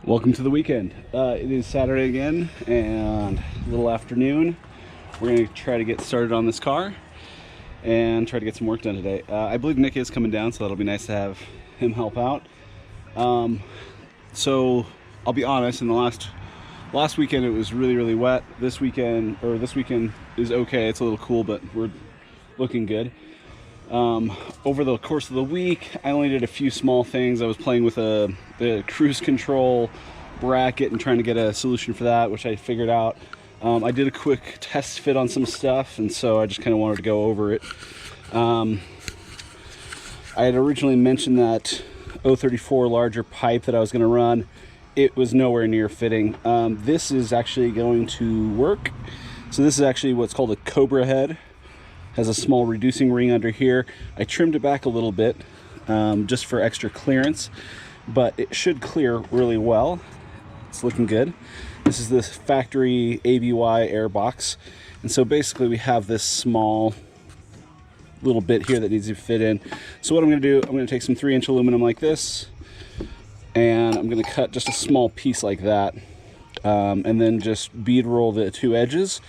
Welcome to the weekend. It is Saturday again and a little afternoon. We're going to try to get started on this car and try to get some work done today. I believe Nick is coming down, so that'll be nice to have him help out. So I'll be honest, in the last weekend it was really wet. This weekend is okay. It's a little cool, but we're looking good. Over the course of the week, I only did a few small things. I was playing with the cruise control bracket and trying to get a solution for that, which I figured out. I did a quick test fit on some stuff, and so I just kind of wanted to go over it. I had originally mentioned that 034 larger pipe that I was going to run. It was nowhere near fitting. This is actually going to work. So this is actually what's called a Cobra head. Has a small reducing ring under here. I trimmed it back a little bit just for extra clearance, but it should clear really well. It's looking good. This is the factory ABY Airbox, and so basically we have this small little bit here that needs to fit in. So what I'm going to do, I'm going to take some 3-inch aluminum like this, and I'm going to cut just a small piece like that, and then just bead roll the two edges.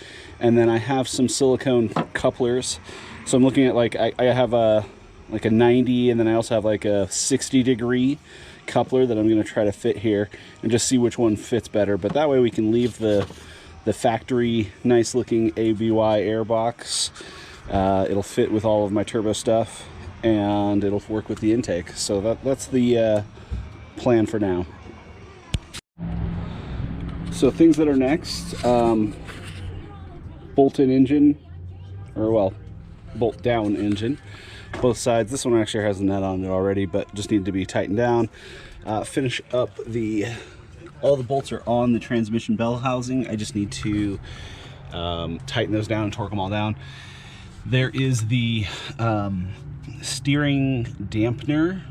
And then I have some silicone couplers. So I'm looking at, like, I have a 90, and then I also have like a 60-degree coupler that I'm going to try to fit here and just see which one fits better. But that way we can leave the factory nice looking ABY Airbox. It'll fit with all of my turbo stuff, and it'll work with the intake. So that's the plan for now. So things that are next, bolt-in engine, or well, bolt-down engine, both sides. This one actually has a nut on it already, but just need to be tightened down. Finish up all the bolts are on the transmission bell housing. I just need to tighten those down and torque them all down. There is the steering dampener.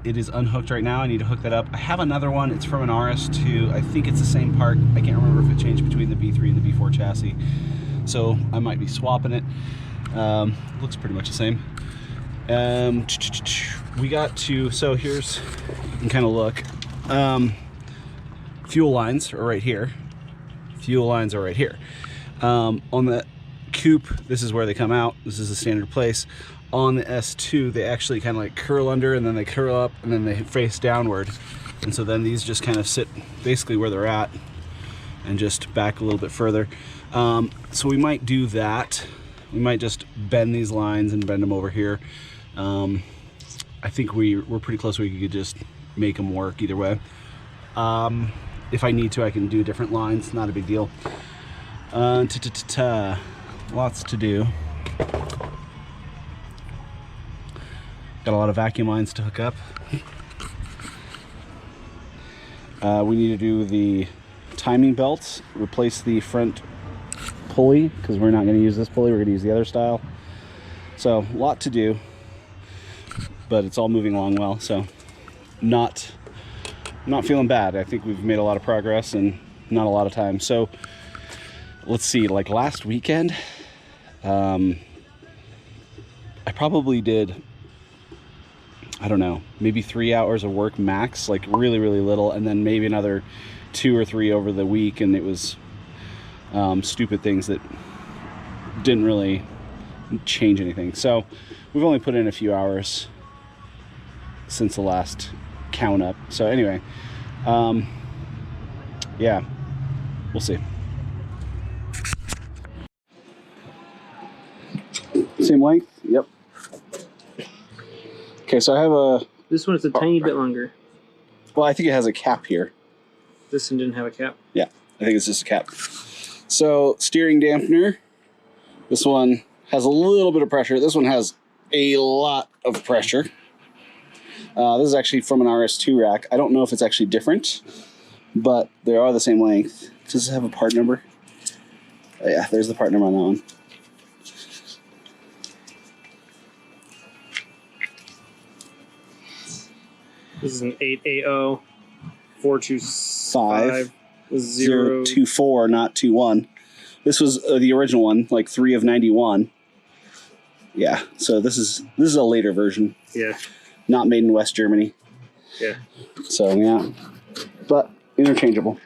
It is unhooked right now. I need to hook that up. I have another one. It's from an RS2. I think it's the same part. I can't remember if it changed between the B3 and the B4 chassis. So I might be swapping it. Looks pretty much the same. We got to, so here's, you can kind of look. Fuel lines are right here. Fuel lines are right here. On the Coupe, this is where they come out. This is the standard place. On the S2, they actually kind of like curl under, and then they curl up, and then they face downward. And so then these just kind of sit basically where they're at and just back a little bit further. So we might do that. We might just bend these lines and bend them over here. I think we're pretty close. We could just make them work either way. If I need to, I can do different lines. Not a big deal. Lots to do. Got a lot of vacuum lines to hook up. We need to do the timing belts, replace the front pulley, because we're not going to use this pulley, we're going to use the other style. So a lot to do, but it's all moving along well, so not feeling bad. I think we've made a lot of progress and not a lot of time. So let's see, like last weekend, I probably did, I don't know, maybe 3 hours of work max, like really little, and then maybe another 2 or 3 over the week, and it was stupid things that didn't really change anything. So we've only put in a few hours since the last count up. So anyway, yeah, we'll see. Same length? Yep. Okay, so I have this one is a tiny bit longer. Well, I think it has a cap here. This one didn't have a cap? Yeah, I think it's just a cap. So, steering dampener. This one has a little bit of pressure. This one has a lot of pressure. This is actually from an RS2 rack. I don't know if it's actually different, but they are the same length. Does it have a part number? Oh, yeah, there's the part number on that one. This is an 8AO 425 024, not 21. This was the original one, like 3 of 91. Yeah, so this is a later version. Yeah. Not made in West Germany. Yeah. So yeah, but interchangeable.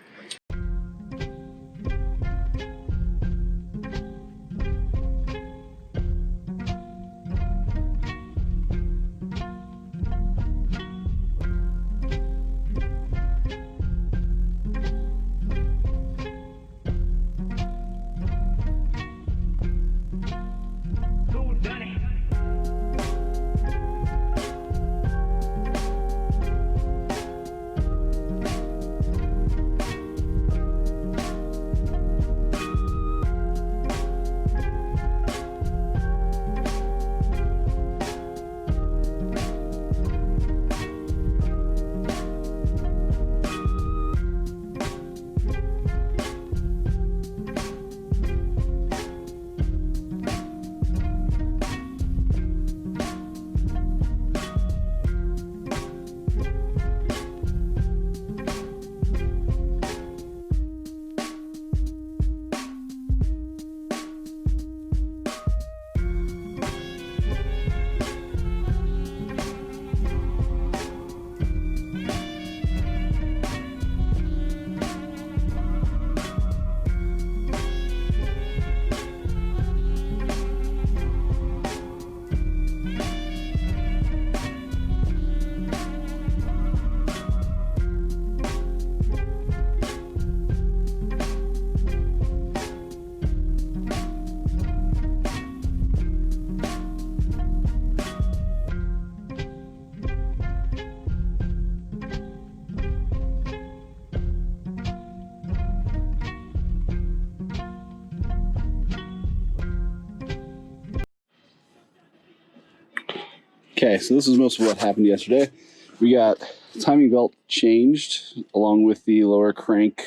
Okay, so this is most of what happened yesterday. We got timing belt changed along with the lower crank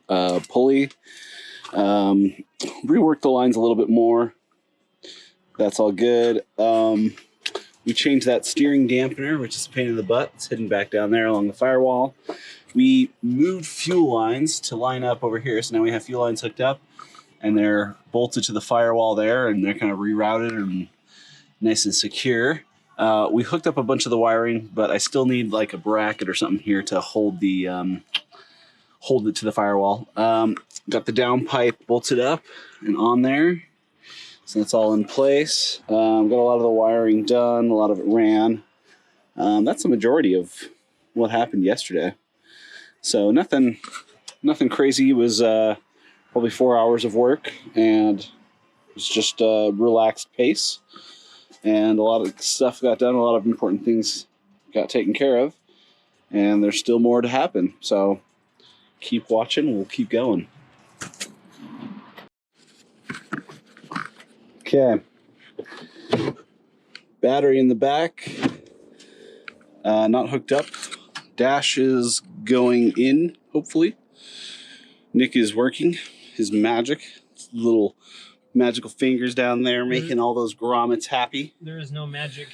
pulley. Reworked the lines a little bit more. That's all good. We changed that steering dampener, which is a pain in the butt. It's hidden back down there along the firewall. We moved fuel lines to line up over here. So now we have fuel lines hooked up and they're bolted to the firewall there and they're kind of rerouted and nice and secure. We hooked up a bunch of the wiring, but I still need like a bracket or something here to hold the hold it to the firewall. Got the down pipe bolted up and on there, so that's all in place. Got a lot of the wiring done, a lot of it ran. That's the majority of what happened yesterday. So nothing crazy. It was probably 4 hours of work, and it was just a relaxed pace. And a lot of stuff got done, a lot of important things got taken care of, and there's still more to happen. So keep watching, we'll keep going. Okay. Battery in the back, not hooked up. Dash is going in, hopefully. Nick is working his magic, little magical fingers down there making all those grommets happy. There is no magic.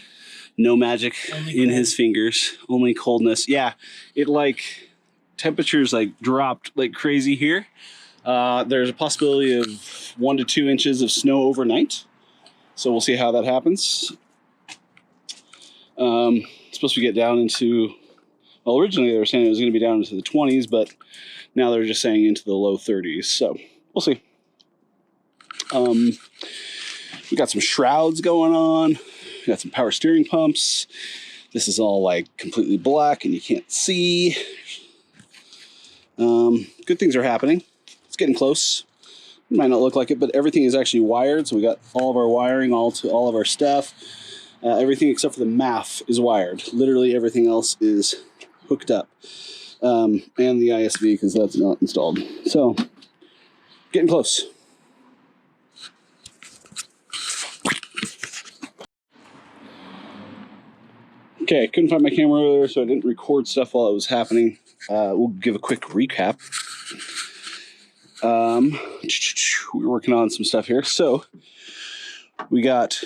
No magic Only in cold. his fingers. Only coldness. Yeah, it like temperatures like dropped like crazy here. There's a possibility of 1 to 2 inches of snow overnight. So we'll see how that happens. It's supposed to get down into, well, originally they were saying it was going to be down into the 20s, but now they're just saying into the low 30s. So we'll see. We got some shrouds going on. We got some power steering pumps. This is all like completely black and you can't see. Good things are happening. It's getting close. It might not look like it, but everything is actually wired. So we got all of our wiring, all of our stuff. Everything except for the MAF is wired. Literally everything else is hooked up. And the ISV, because that's not installed. So getting close. Okay, couldn't find my camera earlier, so I didn't record stuff while it was happening. We'll give a quick recap. We're working on some stuff here. So we got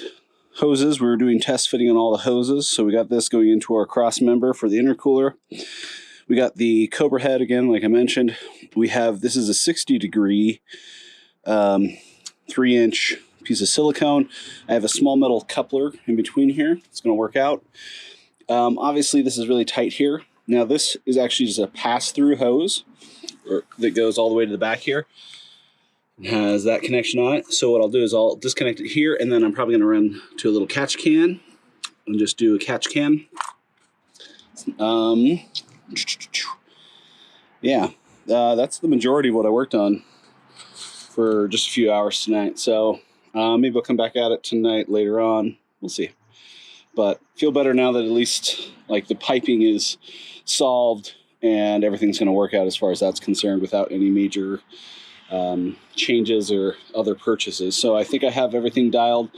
hoses. We were doing test fitting on all the hoses. So we got this going into our cross member for the intercooler. We got the Cobra head again, like I mentioned. We have, this is a 60-degree 3-inch piece of silicone. I have a small metal coupler in between here. It's going to work out. Obviously, this is really tight here. Now this is actually just a pass-through hose that goes all the way to the back here. It has that connection on it. So what I'll do is I'll disconnect it here, and then I'm probably gonna run to a little catch can and just do a catch can. Yeah, that's the majority of what I worked on for just a few hours tonight. So maybe I'll come back at it tonight later on. We'll see. But feel better now that at least like the piping is solved and everything's going to work out as far as that's concerned without any major changes or other purchases. So I think I have everything dialed.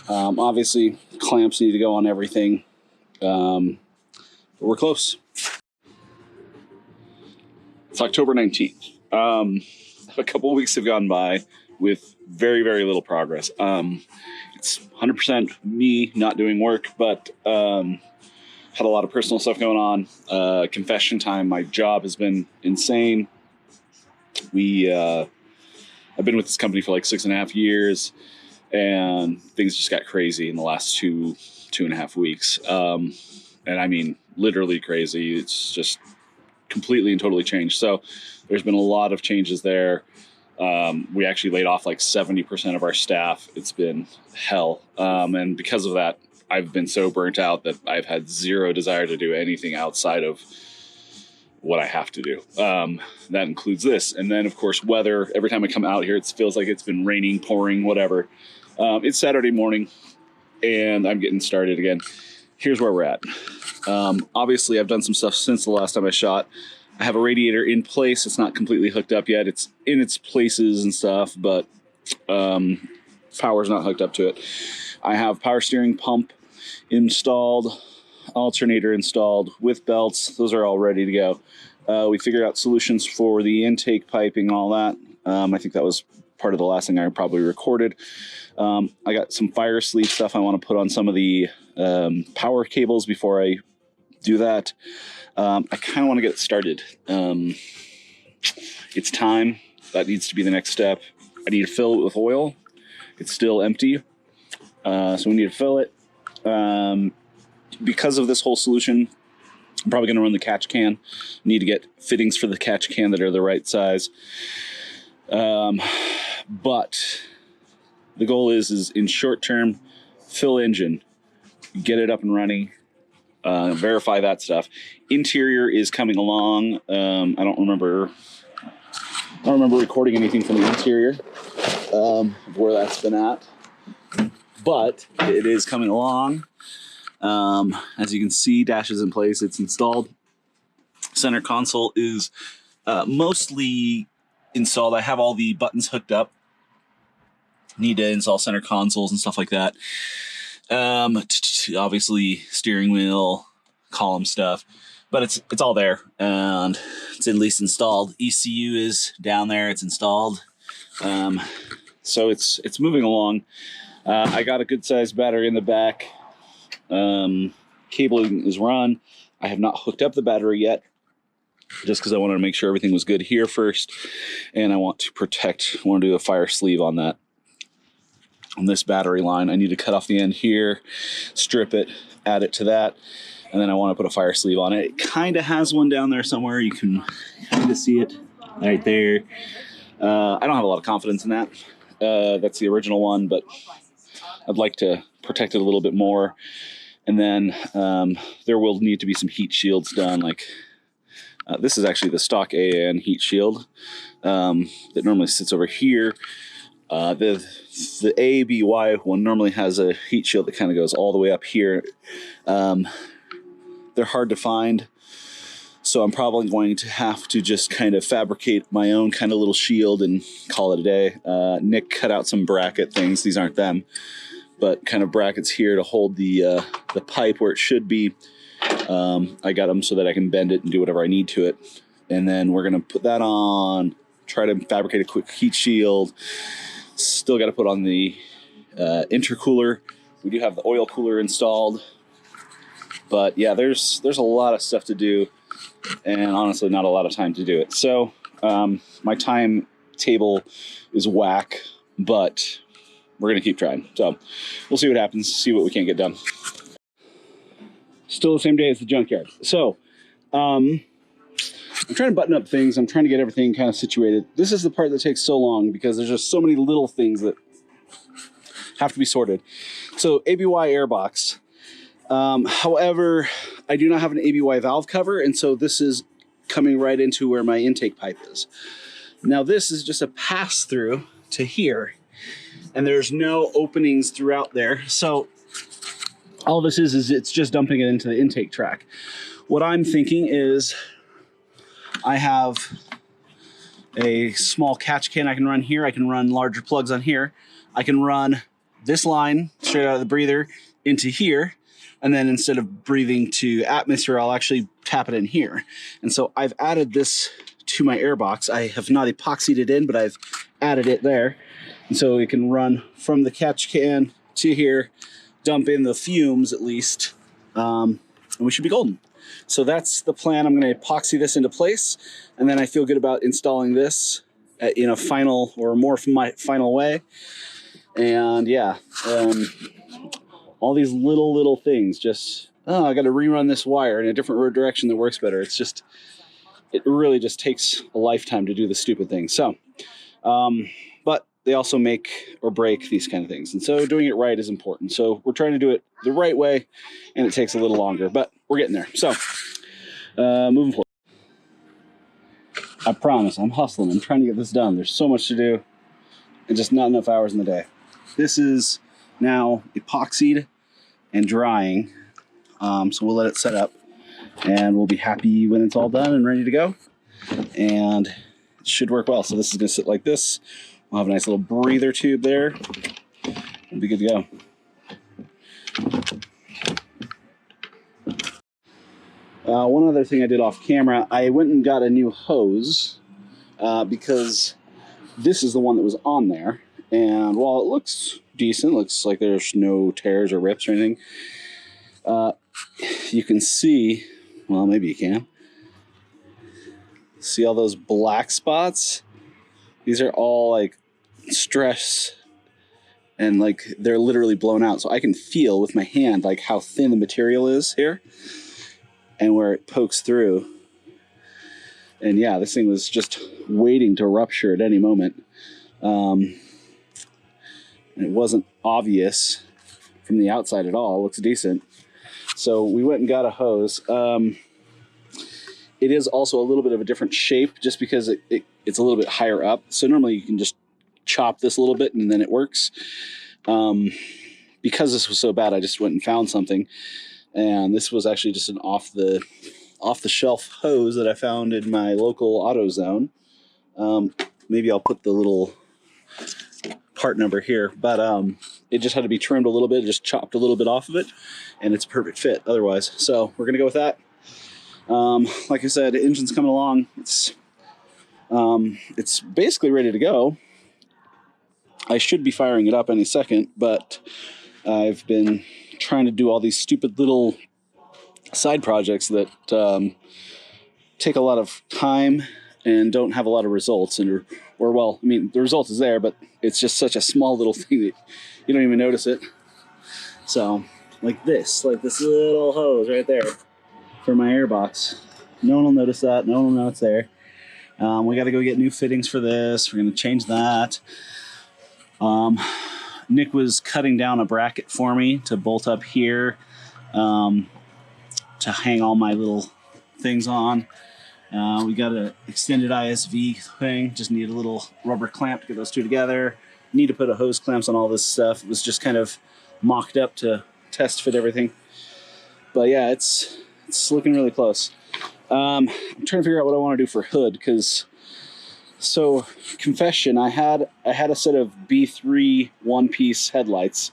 Obviously, clamps need to go on everything. But we're close. It's October 19th. A couple of weeks have gone by with very, very little progress. It's 100% me not doing work, but had a lot of personal stuff going on. Confession time, my job has been insane. I've been with this company for like 6.5 years, and things just got crazy in the last two and a half weeks. And I mean, literally crazy. It's just completely and totally changed. So there's been a lot of changes there. We actually laid off like 70% of our staff. It's been hell. And because of that, I've been so burnt out that I've had zero desire to do anything outside of what I have to do. That includes this. And then of course, weather. Every time I come out here, it feels like it's been raining, pouring, whatever. It's Saturday morning and I'm getting started again. Here's where we're at. Obviously I've done some stuff since the last time I shot. I have a radiator in place. It's not completely hooked up yet. It's in its places and stuff, but power's not hooked up to it. I have power steering pump installed, alternator installed with belts. Those are all ready to go. We figured out solutions for the intake piping and all that. I think that was part of the last thing I probably recorded. I got some fire sleeve stuff I want to put on some of the power cables before I do that. I kind of want to get it started. It's time. That needs to be the next step. I need to fill it with oil. It's still empty. So we need to fill it. Because of this whole solution, I'm probably going to run the catch can. Need to get fittings for the catch can that are the right size. But the goal is in short term, fill engine, get it up and running. Verify that stuff. Interior is coming along. I don't remember recording anything from the interior of where that's been at, but it is coming along. As you can see, dash is in place. It's installed. Center console is mostly installed. I have all the buttons hooked up. Need to install center consoles and stuff like that. Obviously steering wheel, column stuff, but it's all there and it's at least installed. ECU is down there, it's installed. So it's moving along. I got a good sized battery in the back. Cabling is run. I have not hooked up the battery yet, just because I wanted to make sure everything was good here first, and I want to do a fire sleeve on that. On this battery line, I need to cut off the end here, strip it, add it to that, and then I want to put a fire sleeve on it. It kind of has one down there somewhere. You can kind of see it right there. I don't have a lot of confidence in that. That's the original one, but I'd like to protect it a little bit more. And then there will need to be some heat shields done. Like this is actually the stock AN heat shield that normally sits over here. The ABY one normally has a heat shield that kind of goes all the way up here. They're hard to find, so I'm probably going to have to just kind of fabricate my own kind of little shield and call it a day. Nick cut out some bracket things. These aren't them, but kind of brackets here to hold the pipe where it should be. I got them so that I can bend it and do whatever I need to it. And then we're going to put that on, try to fabricate a quick heat shield. Still got to put on the intercooler. We do have the oil cooler installed, but yeah, there's a lot of stuff to do, and honestly, not a lot of time to do it. So my timetable is whack, but we're gonna keep trying. So we'll see what happens. See what we can't get done. Still the same day as the junkyard. So I'm trying to button up things. I'm trying to get everything kind of situated. This is the part that takes so long because there's just so many little things that have to be sorted. So ABY Airbox. However, I do not have an ABY valve cover, and so this is coming right into where my intake pipe is. Now this is just a pass through to here, and there's no openings throughout there. So all this is it's just dumping it into the intake track. What I'm thinking is I have a small catch can I can run here. I can run larger plugs on here. I can run this line straight out of the breather into here. And then instead of breathing to atmosphere, I'll actually tap it in here. And so I've added this to my airbox. I have not epoxied it in, but I've added it there. And so it can run from the catch can to here, dump in the fumes at least, and we should be golden. So that's the plan. I'm going to epoxy this into place, and then I feel good about installing this in a final or more from my final way. And yeah, all these little things, just, oh, I got to rerun this wire in a different direction that works better. It's just, it really just takes a lifetime to do the stupid things. So, but they also make or break these kind of things. And so doing it right is important. So we're trying to do it the right way, and it takes a little longer, but we're getting there. So, moving forward. I promise, I'm hustling. I'm trying to get this done. There's so much to do and just not enough hours in the day. This is now epoxied and drying. So we'll let it set up, and we'll be happy when it's all done and ready to go. And it should work well. So this is gonna sit like this. We'll have a nice little breather tube there. We'll be good to go. One other thing I did off camera, I went and got a new hose because this is the one that was on there. And while it looks decent, looks like there's no tears or rips or anything, you can see, well, maybe you can, see all those black spots? These are all like stress, and like they're literally blown out. So I can feel with my hand like how thin the material is here and where it pokes through. And yeah, this thing was just waiting to rupture at any moment. And it wasn't obvious from the outside at all. It looks decent. So we went and got a hose. It is also a little bit of a different shape just because it's a little bit higher up. So normally you can just chop this a little bit and then it works. Because this was so bad, I just went and found something. And this was actually just an off-the-shelf hose that I found in my local AutoZone. Maybe I'll put the little part number here, but it just had to be trimmed a little bit, just chopped a little bit off of it, and it's a perfect fit otherwise. So we're gonna go with that. Like I said, the engine's coming along. It's basically ready to go. I should be firing it up any second, but I've been trying to do all these stupid little side projects that take a lot of time and don't have a lot of results, and or well, I mean, the result is there, but it's just such a small little thing that you don't even notice it. So like this little hose right there for my airbox. No one will notice that. No one will know it's there. We got to go get new fittings for this. We're going to change that. Nick was cutting down a bracket for me to bolt up here to hang all my little things on. We got an extended ISV thing. Just need a little rubber clamp to get those two together. Need to put a hose clamps on all this stuff. It was just kind of mocked up to test fit everything. But yeah, it's looking really close. I'm trying to figure out what I want to do for hood, because so confession, I had a set of B3 one-piece headlights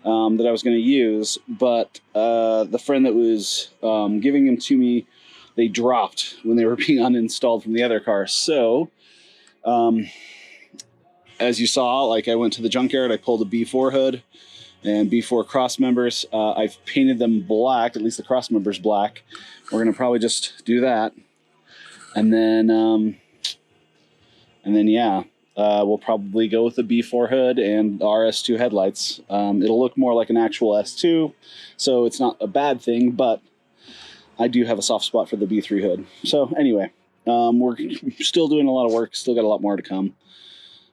that I was going to use, but the friend that was giving them to me, they dropped when they were being uninstalled from the other car. So as you saw, like I went to the junkyard, I pulled a B4 hood and B4 cross members. I've painted them black, at least the cross members black. We're gonna probably just do that, and then yeah, we'll probably go with the B4 hood and RS2 headlights. It'll look more like an actual S2, so it's not a bad thing, but I do have a soft spot for the B3 hood. So anyway, we're still doing a lot of work, still got a lot more to come.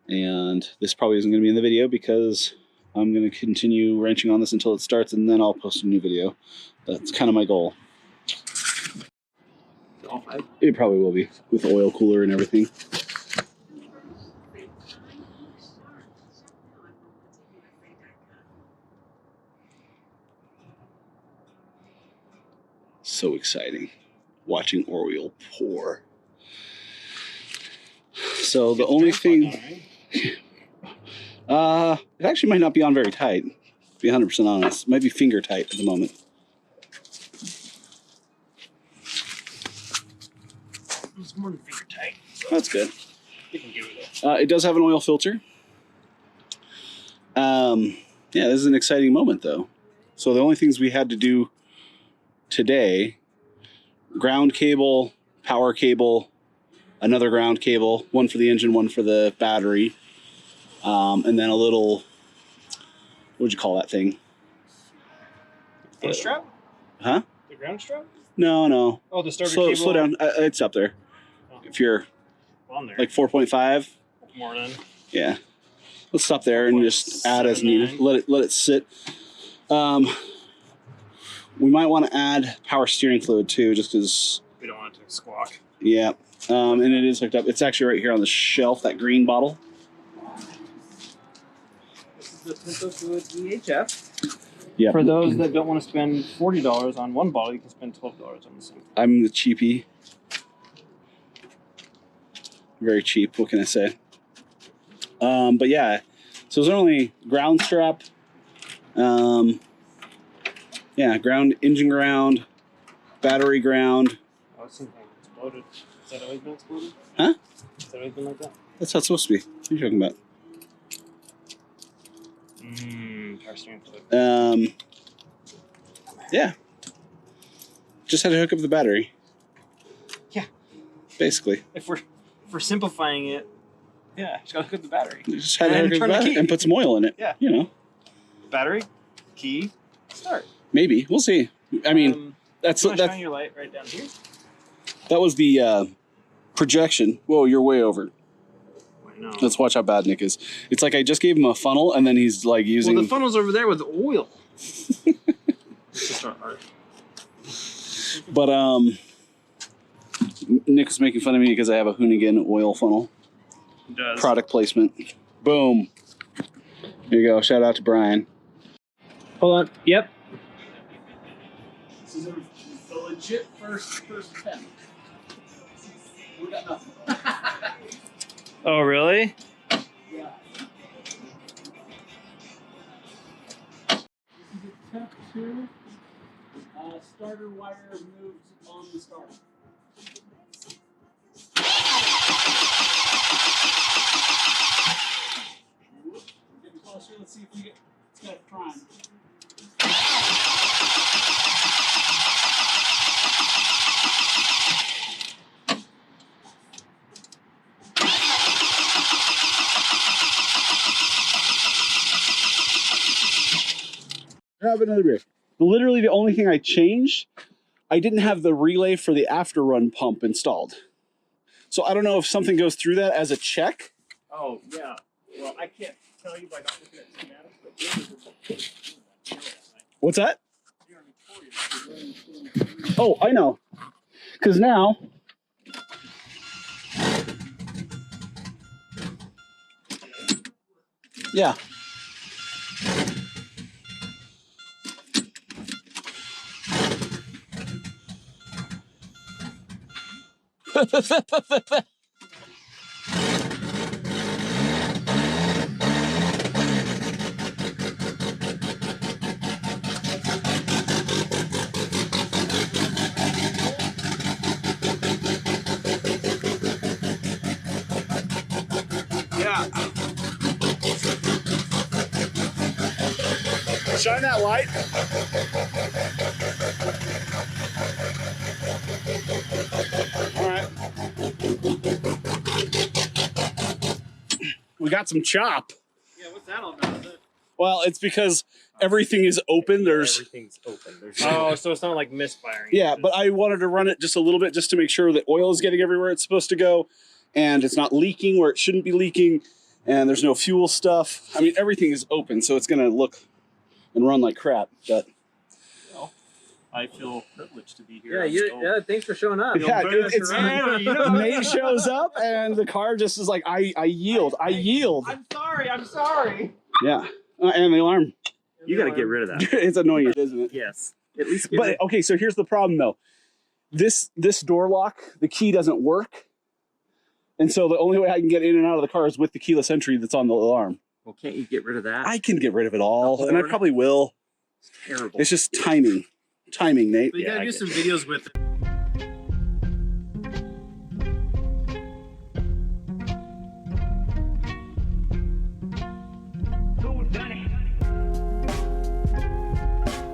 And this probably isn't going to be in the video because I'm going to continue wrenching on this until it starts, and then I'll post a new video. That's kind of my goal. It probably will be, with the oil cooler and everything. So exciting, watching oil pour. So the only thing, it actually might not be on very tight, to be 100% honest. It might be finger tight at the moment. It's more than finger tight. So That's good. you can give it a... It does have an oil filter. Yeah, this is an exciting moment though. So the only things we had to do today: ground cable, power cable, another ground cable, one for the engine, one for the battery, and then a little, what'd you call that thing? The strap? Huh? The ground strap? No. Oh, the starter cable? Slow down. It's up there. Oh. If you're On there. like 4.5. More than. Yeah. Let's stop there and just add as needed. Let it sit. We might want to add power steering fluid too, just because. We don't want it to squawk. Yeah. And it is hooked up. It's actually right here on the shelf, that green bottle. This is the Intercooler VHF. Yeah. For those that don't want to spend $40 on one bottle, you can spend $12 on the same. I'm the cheapie. Very cheap, what can I say? But yeah, so there's only ground strap. Yeah, ground, engine ground, battery ground. Oh, it seems like it's exploded. Has that always been exploded? Huh? Has that always been like that? That's how it's supposed to be. What are you talking about? Power steering fluid. Yeah. Just had to hook up the battery. Yeah. Basically. If we're simplifying it, yeah, just gotta hook up the battery. Just had to hook up the turn the battery key. and put some oil in it. Yeah. You know. Battery, key, start. Maybe. We'll see. I mean, that's shine your light right down here. that was the projection. Whoa, you're way over. I know. Let's watch how bad Nick is. It's like I just gave him a funnel and then he's like using. Well, the funnel's over there with the oil. It's just our art. But Nick was making fun of me because I have a Hoonigan oil funnel. It does. Product placement. Boom. There you go. Shout out to Brian. Hold on. Yep. This is the legit first attempt. We got nothing. Oh, really? Yeah. Attempt 2. Starter wire moves on the starter. Whoop. We're getting closer. Let's see if we get. It's got a prime. Have another beer. Literally the only thing I changed, I didn't have the relay for the after run pump installed. So I don't know if something goes through that as a check. Oh, yeah. Well, I can't tell you by not looking at schematics, but What's that? Oh, I know. Because now, yeah. Yeah. Shine that light. All right. We got some chop. Yeah, what's that all about? Well, it's because everything is open. There's Everything's open. There's Oh, so it's not like misfiring. yeah, but I wanted to run it just a little bit just to make sure that oil is getting everywhere it's supposed to go, and it's not leaking where it shouldn't be leaking, and there's no fuel stuff. I mean, everything is open, so it's gonna look and run like crap. But Well, I feel privileged to be here. yeah, thanks for showing up. yeah, it's Man, you know, Nate shows up, and the car just is like, I yield. I'm sorry. Yeah, and the alarm. You got to get rid of that. It's annoying, isn't it? Yes. At least But okay, so here's the problem though. This door lock, the key doesn't work. And so the only way I can get in and out of the car is with the keyless entry that's on the alarm. Well, can't you get rid of that? I can get rid of it all, and I probably will. It's terrible. It's just timing. Timing, Nate. But you gotta do some videos with